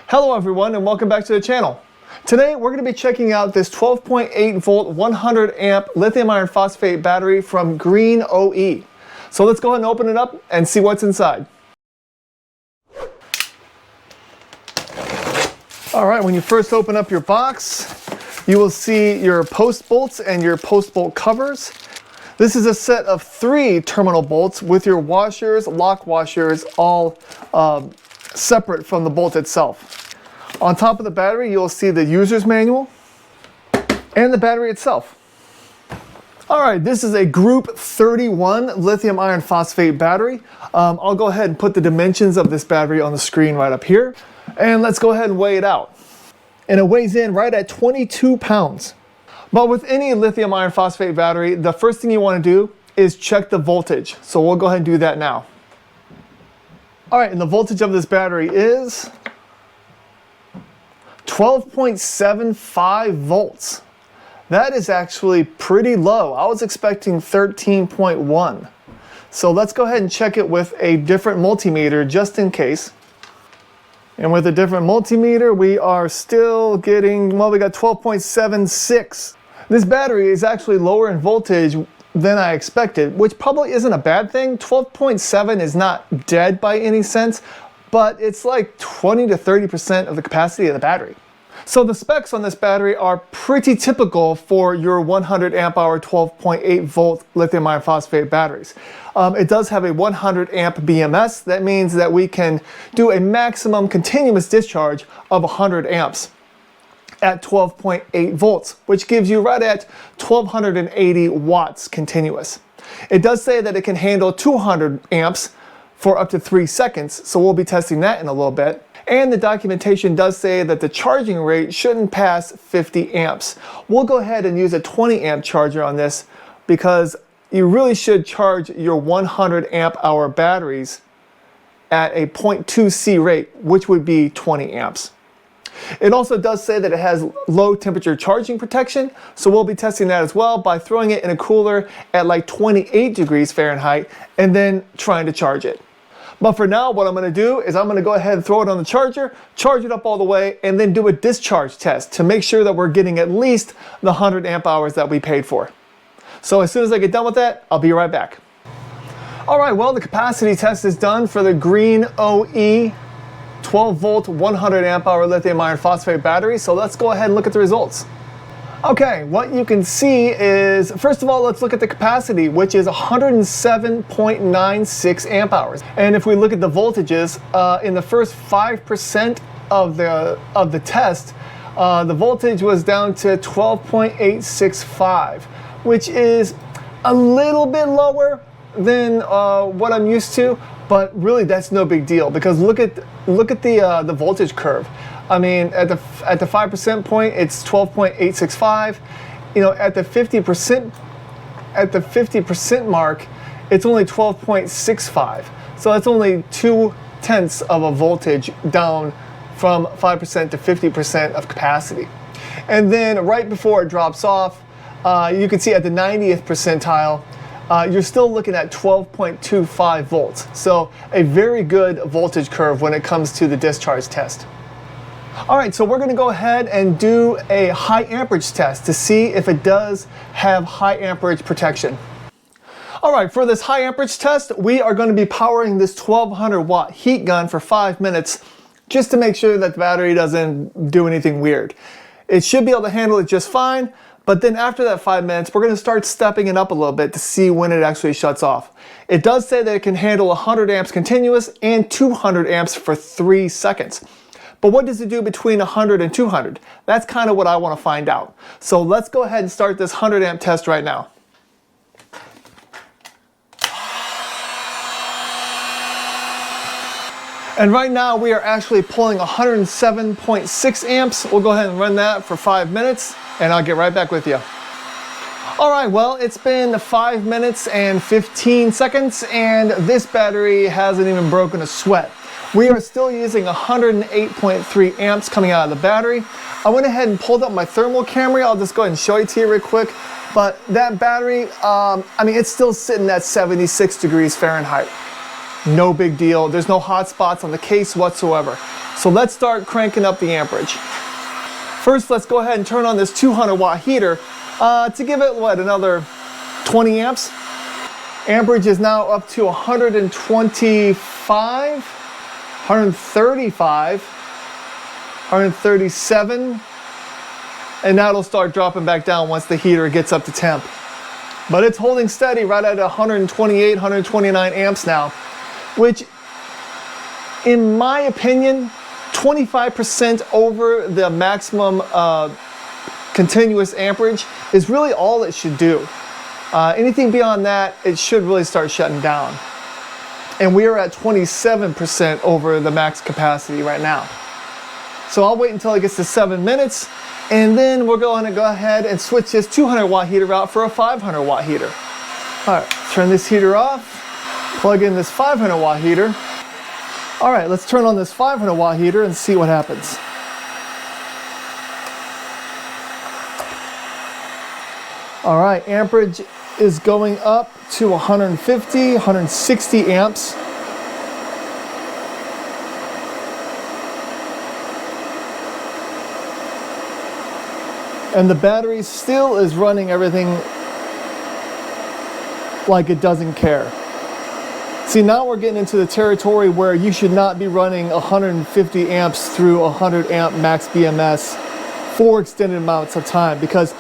Hello everyone and welcome back to the channel. Today we're going to be checking out this 12.8 volt 100 amp lithium iron phosphate battery from GreenOE. So let's go ahead and open it up and see what's inside. Alright, when you first open up your box, you will see your post bolts and your post bolt covers. This is a set of 3 terminal bolts with your washers, lock washers, all separate from the bolt itself. On top of the battery, you'll see the user's manual and the battery itself. Alright, this is a Group 31 lithium iron phosphate battery. I'll go ahead and put the dimensions of this battery on the screen right up here. And let's go ahead and weigh it out. And it weighs in right at 22 pounds. But with any lithium iron phosphate battery, the first thing you want to do is check the voltage. So we'll go ahead and do that now. Alright, and the voltage of this battery is 12.75 volts. That is actually pretty low. I was expecting 13.1. So let's go ahead and check it with a different multimeter just in case. And with a different multimeter, we are still getting, well, we got 12.76. This battery is actually lower in voltage than I expected, which probably isn't a bad thing. 12.7 is not dead by any sense, but it's like 20 to 30% of the capacity of the battery. So the specs on this battery are pretty typical for your 100 amp hour 12.8 volt lithium iron phosphate batteries. It does have a 100 amp BMS. That means that we can do a maximum continuous discharge of 100 amps at 12.8 volts, which gives you right at 1280 watts continuous. It does say that it can handle 200 amps for up to 3 seconds, so we'll be testing that in a little bit. And the documentation does say that the charging rate shouldn't pass 50 amps. We'll go ahead and use a 20 amp charger on this because you really should charge your 100 amp hour batteries at a 0.2 C rate, which would be 20 amps. It also does say that it has low temperature charging protection, so we'll be testing that as well by throwing it in a cooler at like 28 degrees Fahrenheit and then trying to charge it. But for now, what I'm going to do is I'm going to go ahead and throw it on the charger, charge it up all the way, and then do a discharge test to make sure that we're getting at least the 100 amp hours that we paid for. So as soon as I get done with that, I'll be right back. Alright, well, the capacity test is done for the GreenOE 12 volt 100 amp hour lithium iron phosphate battery, so let's go ahead and look at the results. Okay, what you can see is, first of all, let's look at the capacity, which is 107.96 amp hours. And if we look at the voltages, in the first 5% of the test, the voltage was down to 12.865, which is a little bit lower than what I'm used to, but really that's no big deal because look at the voltage curve. I mean, at the 5% point, it's 12.865. You know, at the 50% mark, it's only 12.65. So that's only 0.2 of a voltage down from 5% to 50% of capacity. And then right before it drops off, you can see at the 90th percentile, you're still looking at 12.25 volts. So a very good voltage curve when it comes to the discharge test. Alright, so we're going to go ahead and do a high amperage test to see if it does have high amperage protection. Alright, for this high amperage test, we are going to be powering this 1200 watt heat gun for 5 minutes just to make sure that the battery doesn't do anything weird. It should be able to handle it just fine, but then after that 5 minutes, we're going to start stepping it up a little bit to see when it actually shuts off. It does say that it can handle 100 amps continuous and 200 amps for 3 seconds. But what does it do between 100 and 200? That's kind of what I want to find out. So let's go ahead and start this 100 amp test right now. And right now we are actually pulling 107.6 amps. We'll go ahead and run that for 5 minutes and I'll get right back with you. Alright, well, it's been 5 minutes and 15 seconds and this battery hasn't even broken a sweat. We are still using 108.3 amps coming out of the battery. I went ahead and pulled up my thermal camera. I'll just go ahead and show it to you real quick. But that battery, I mean, it's still sitting at 76 degrees Fahrenheit. No big deal. There's no hot spots on the case whatsoever. So let's start cranking up the amperage. First, let's go ahead and turn on this 200 watt heater to give it, what, another 20 amps? Amperage is now up to 125, 135, 137, and now it'll start dropping back down once the heater gets up to temp. But it's holding steady right at 128, 129 amps now, which, in my opinion, 25% over the maximum continuous amperage is really all it should do. Anything beyond that, it should really start shutting down. And we are at 27% over the max capacity right now. So I'll wait until it gets to 7 minutes, and then we're going to go ahead and switch this 200 watt heater out for a 500 watt heater. All right, turn this heater off, plug in this 500 watt heater. All right, let's turn on this 500 watt heater and see what happens. All right, amperage is going up to 150, 160 amps. And the battery still is running everything like it doesn't care. See, now we're getting into the territory where you should not be running 150 amps through 100 amp max BMS for extended amounts of time, because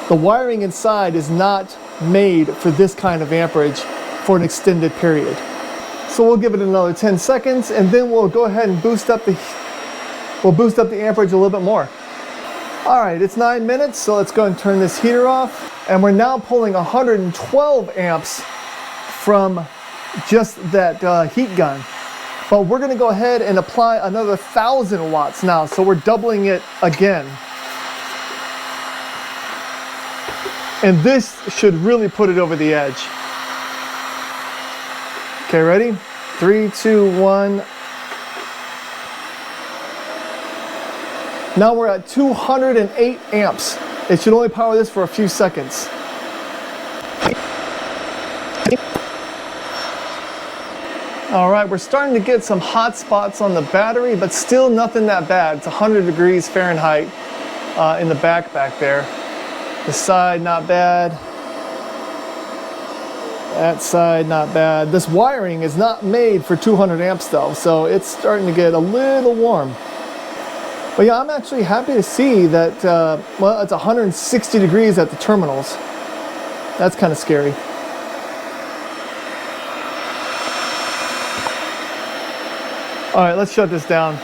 the wiring inside is not made for this kind of amperage for an extended period. So we'll give it another 10 seconds, and then we'll go ahead and boost up the amperage a little bit more. All right, it's 9 minutes, so let's go and turn this heater off. And we're now pulling 112 amps from just that heat gun. But we're gonna go ahead and apply another 1,000 watts now, so we're doubling it again. And this should really put it over the edge. Okay, ready? 3, 2, 1. Now we're at 208 amps. It should only power this for a few seconds. All right, we're starting to get some hot spots on the battery, but still nothing that bad. It's 100 degrees Fahrenheit in the back there. The side, not bad. That side, not bad. This wiring is not made for 200 amps though, so it's starting to get a little warm. But yeah, I'm actually happy to see that, well, it's 160 degrees at the terminals. That's kind of scary. All right, let's shut this down.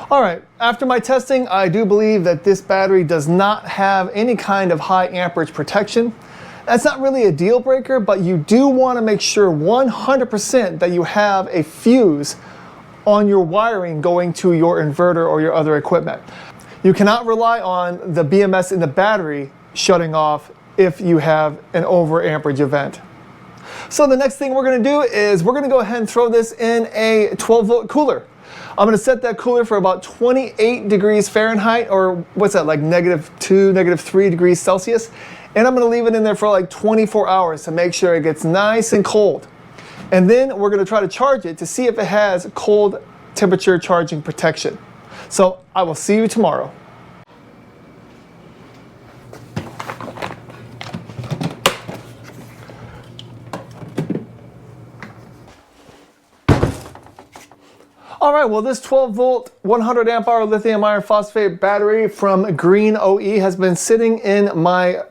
All right, after my testing, I do believe that this battery does not have any kind of high amperage protection. That's not really a deal breaker, but you do want to make sure 100% that you have a fuse on your wiring going to your inverter or your other equipment. You cannot rely on the BMS in the battery shutting off if you have an over amperage event. So the next thing we're going to do is we're going to go ahead and throw this in a 12 volt cooler. I'm going to set that cooler for about 28 degrees Fahrenheit, or what's that, like -2, -3 degrees Celsius. And I'm going to leave it in there for like 24 hours to make sure it gets nice and cold. And then we're going to try to charge it to see if it has cold temperature charging protection. So I will see you tomorrow. All right, well, this 12 volt, 100 amp hour lithium iron phosphate battery from GreenOE has been sitting in my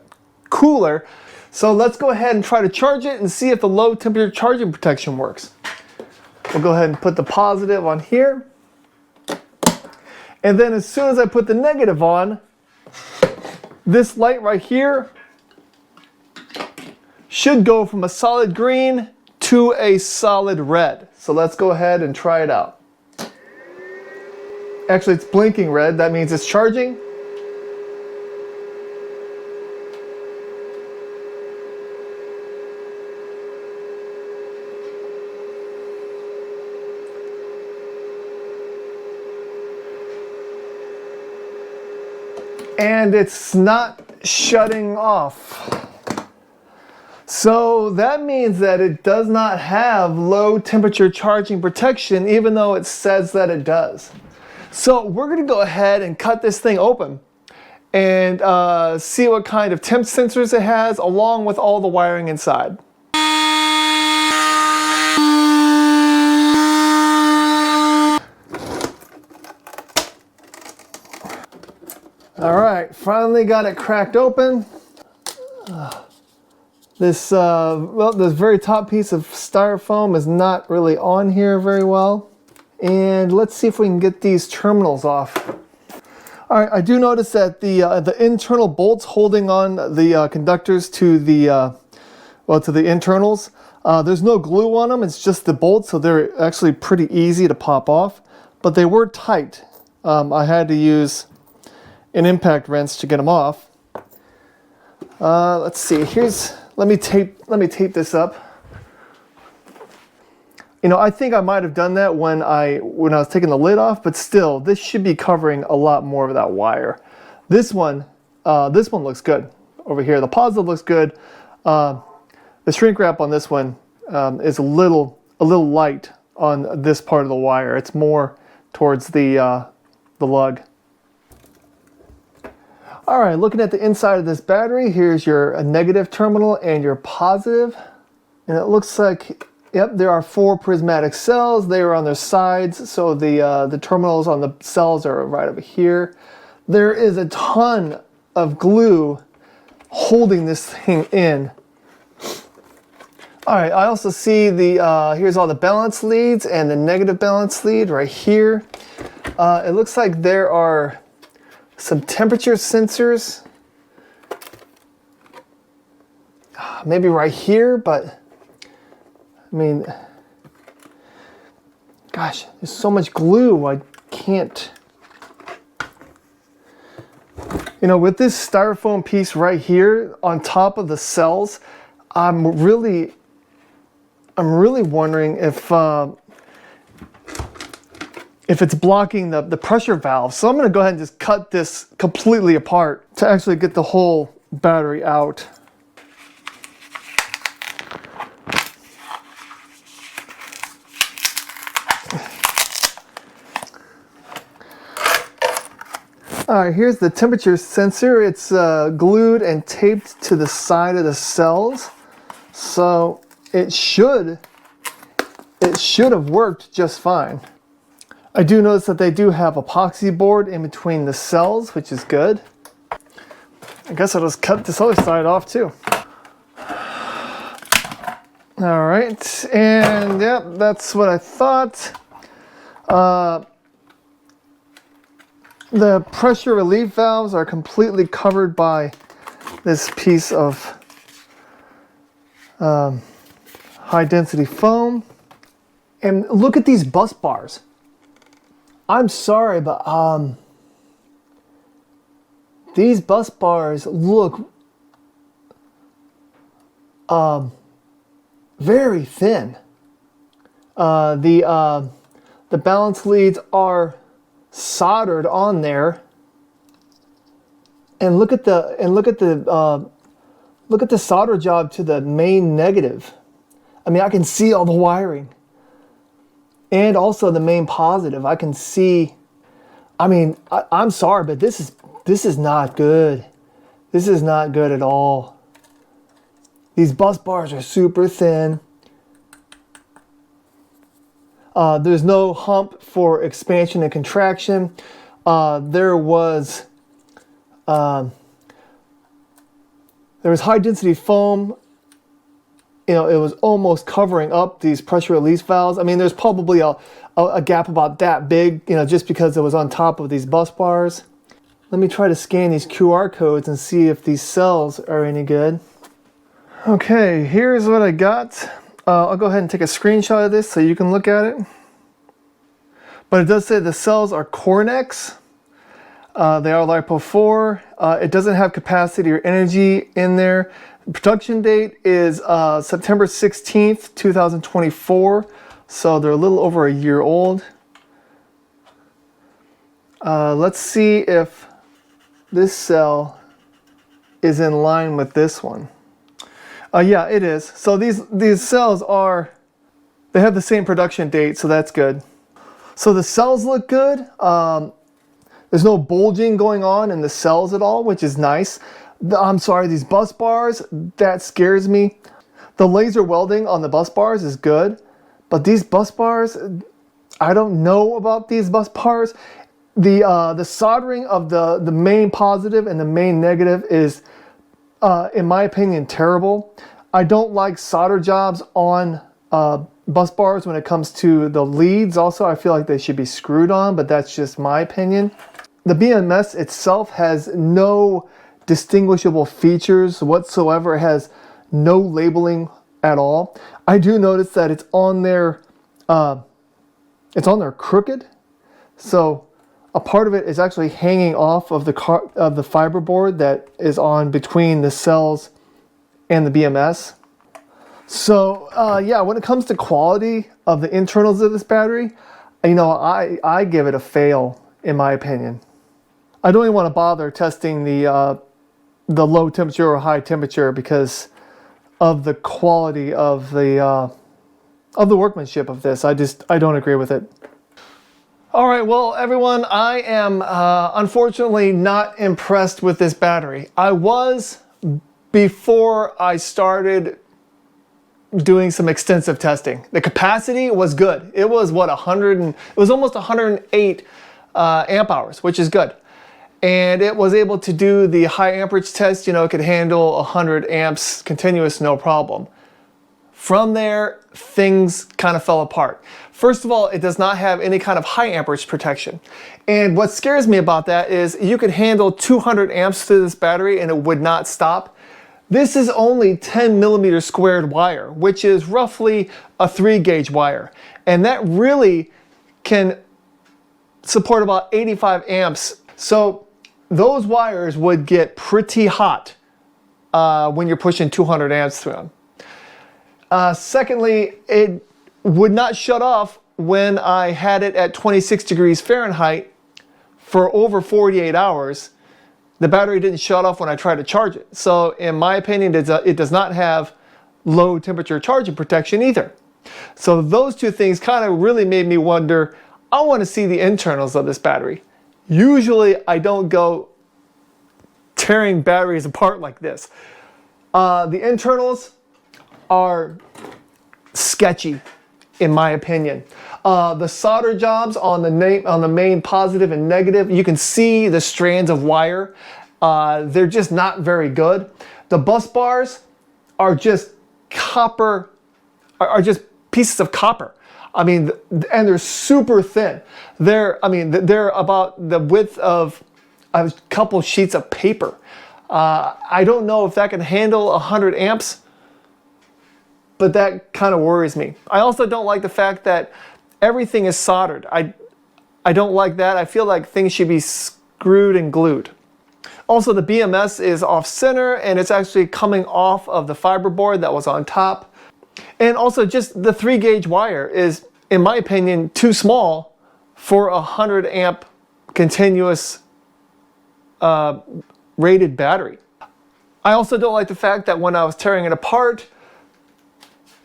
cooler. So let's go ahead and try to charge it and see if the low temperature charging protection works. We'll go ahead and put the positive on here. And then as soon as I put the negative on, this light right here should go from a solid green to a solid red. So let's go ahead and try it out. Actually, it's blinking red. That means it's charging. And it's not shutting off. So that means that it does not have low temperature charging protection, even though it says that it does. So we're going to go ahead and cut this thing open and see what kind of temp sensors it has, along with all the wiring inside. All right, finally got it cracked open. This very top piece of styrofoam is not really on here very well. And let's see if we can get these terminals off. All right, I do notice that the internal bolts holding on the conductors to the internals, there's no glue on them. It's just the bolts, so they're actually pretty easy to pop off. But they were tight. I had to use an impact wrench to get them off. Let's see. Let me tape this up. You know, I think I might have done that when I was taking the lid off, but still, this should be covering a lot more of that wire. This one looks good over here. The positive looks good. The shrink wrap on this one is a little light on this part of the wire. It's more towards the lug. All right, looking at the inside of this battery, here's your negative terminal and your positive. And it looks like, yep, there are 4 prismatic cells. They are on their sides, so the terminals on the cells are right over here. There is a ton of glue holding this thing in. All right, I also see here's all the balance leads and the negative balance lead right here. It looks like there are some temperature sensors, maybe right here, but I mean, gosh, there's so much glue, I can't. You know, with this styrofoam piece right here on top of the cells, I'm really wondering if it's blocking the pressure valve. So I'm going to go ahead and just cut this completely apart to actually get the whole battery out. All right, here's the temperature sensor. It's glued and taped to the side of the cells. So it should have worked just fine. I do notice that they do have epoxy board in between the cells, which is good. I guess I'll just cut this other side off too. All right, and yep, that's what I thought. The pressure relief valves are completely covered by this piece of high density foam. And look at these bus bars. I'm sorry, but these bus bars look very thin. The balance leads are soldered on there, and look at the solder job to the main negative. I mean, I can see all the wiring. And also the main positive, I can see. I mean, I'm sorry, but this is not good. This is not good at all. These bus bars are super thin. There's no hump for expansion and contraction. There was high density foam. You know, it was almost covering up these pressure release valves. I mean, there's probably a gap about that big, you know, just because it was on top of these bus bars. Let me try to scan these QR codes and see if these cells are any good. Okay, here's what I got. I'll go ahead and take a screenshot of this so you can look at it. But it does say the cells are Cornex. They are LiPo4. It doesn't have capacity or energy in there. The production date is September 16th, 2024. So they're a little over a year old. Let's see if this cell is in line with this one. Yeah, it is. So these cells they have the same production date, so that's good. So the cells look good. There's no bulging going on in the cells at all, which is nice. I'm sorry, these bus bars, that scares me. The laser welding on the bus bars is good, but these bus bars, I don't know about these bus bars. The soldering of the main positive and the main negative is, in my opinion, terrible. I don't like solder jobs on bus bars when it comes to the leads. Also, I feel like they should be screwed on, but that's just my opinion. The BMS itself has no distinguishable features whatsoever. It has no labeling at all. I do notice that it's on there crooked, so a part of it is actually hanging off of the fiber board that is on between the cells and the BMS. So yeah, when it comes to quality of the internals of this battery, you know, I give it a fail in my opinion. I don't even want to bother testing the low temperature or high temperature because of the quality of the workmanship of this. I don't agree with it. All right, well, everyone, I am unfortunately not impressed with this battery. I was before I started doing some extensive testing. The capacity was good. It was what, it was almost 108 amp hours, which is good. And it was able to do the high amperage test. You know, it could handle 100 amps continuous, no problem. From there, things kind of fell apart. First of all, it does not have any kind of high amperage protection. And what scares me about that is you could handle 200 amps through this battery and it would not stop. This is only 10 millimeter squared wire, which is roughly a 3-gauge wire. And that really can support about 85 amps. So those wires would get pretty hot when you're pushing 200 amps through them. Secondly, it would not shut off when I had it at 26 degrees Fahrenheit for over 48 hours. The battery didn't shut off when I tried to charge it. So in my opinion, it does not have low temperature charging protection either. So those two things kind of really made me wonder, I want to see the internals of this battery. Usually I don't go tearing batteries apart like this. The internals are sketchy in my opinion. The solder jobs on the main positive and negative, you can see the strands of wire. They're just not very good. The bus bars are just copper, are just pieces of copper. I mean, and they're super thin. They're about the width of a couple sheets of paper. I don't know if that can handle 100 amps, but that kind of worries me. I also don't like the fact that everything is soldered. I don't like that. I feel like things should be screwed and glued. Also, the BMS is off center and it's actually coming off of the fiber board that was on top. And also just the 3-gauge wire is, in my opinion, too small for a 100 amp continuous rated battery. I also don't like the fact that when I was tearing it apart,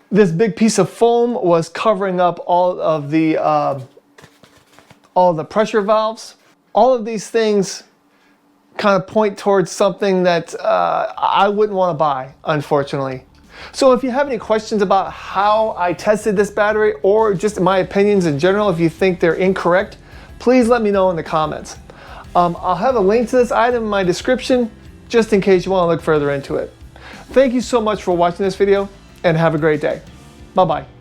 this big piece of foam was covering up all of the pressure valves. All of these things kind of point towards something that I wouldn't want to buy, unfortunately. So if you have any questions about how I tested this battery or just my opinions in general, if you think they're incorrect, please let me know in the comments. I'll have a link to this item in my description just in case you want to look further into it. Thank you so much for watching this video and have a great day. Bye-bye.